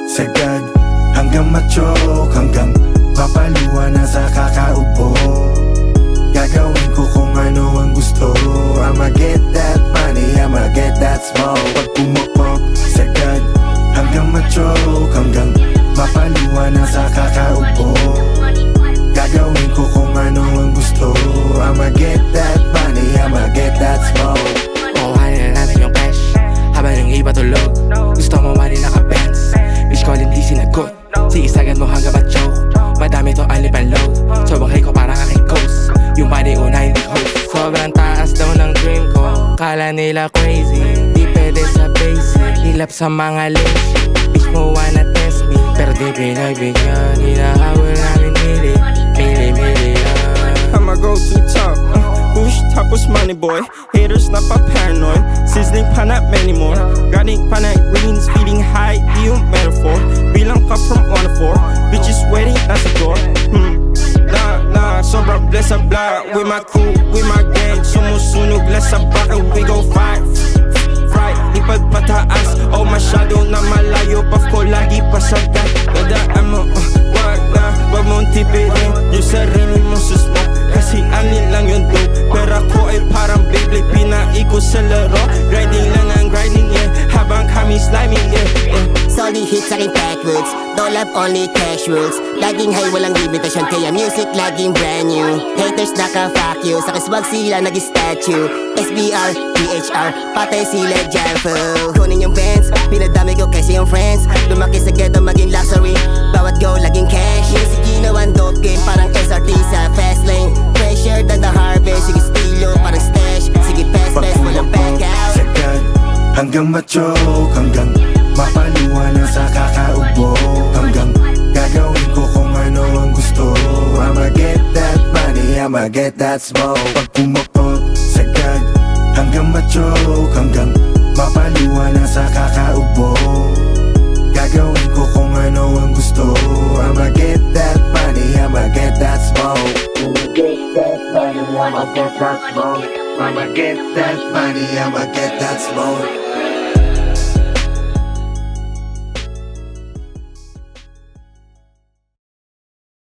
sagad, hanggang machoke, hanggang mapaluwa na sa kakaupo. Gagawin ko kung ano ang gusto. I'ma get that money, I'ma get that smoke. Pag pumapok, sagad, hanggang machoke, hanggang mapaluwa na sa kakaupo. Gagawin ko kung ano ang gusto. I'ma get that money, I'ma get that smoke. Kuhanin na natin yung cash habang yung iba tulog. Gusto mo mali naka-pants, bitch call hindi sinagot. Siisagan mo hanggang ma-choke. Madami to only pan-load, so banghay ko parang aking coast. Yung body una hindi host. Sobrang taas daw ng dream ko, kala nila crazy. Di pwede sa basic, hilap sa mga lazy. Bitch mo wanna test me, pero di pinagbigyan. Hinahabol namin mili, mili I'ma go to top, push tapos money boy. Haters na pa paranoid, sizzling pa na many more. Galing pa na greens, feeling high, di yung metaphor. Bilang ka from 1 to 4, bitches waiting nasa door. Nah, sobrang blessed sa block. With my crew, with my gang, sumusunog less sa back and we go fight. Ipad pataas, oh masyado na malayo. Puff ko lagi pa sa gat. Dadaan mo, wag mong tipirin yung sarili mong susmo. Kasi anin lang yung dope, pero ako ay parang Beyblade. Pinaiko sa laro, grinding lang ang grinding, yeah. Habang kami sliming, yeah. Solid hits aking backwards, don't love only cash rules. Laging high, walang limitasyon, kaya music laging brand new. Haters naka-fuck you, sa kaswag sila nag-statue. SBR, DHR, patay sila Jarfo. Kunin yung bands, pinadami ko kasi yung friends. Lumaki sa ghetto maging luxury, bawat go laging cash. Music ginawan dope game, parang SRT sa fast lane. Pressure than the harvest, sige stilo, parang stash. Sige fast, walang back out. Sagad, hanggang machoke, hanggang mapaluwa na sa kakaubo. Hanggang gagawin ko kung ano ang gusto. I'ma get that money, I'ma get that smoke. Pag pumapok, sagad, hanggang machoke, hanggang mapaluwa na sa kakaubo. Gagawin ko kung ano ang gusto. I'ma get that money, I'ma get that smoke. I'ma get that money, I'ma get that smoke. I'ma get that money, I'ma get that smoke.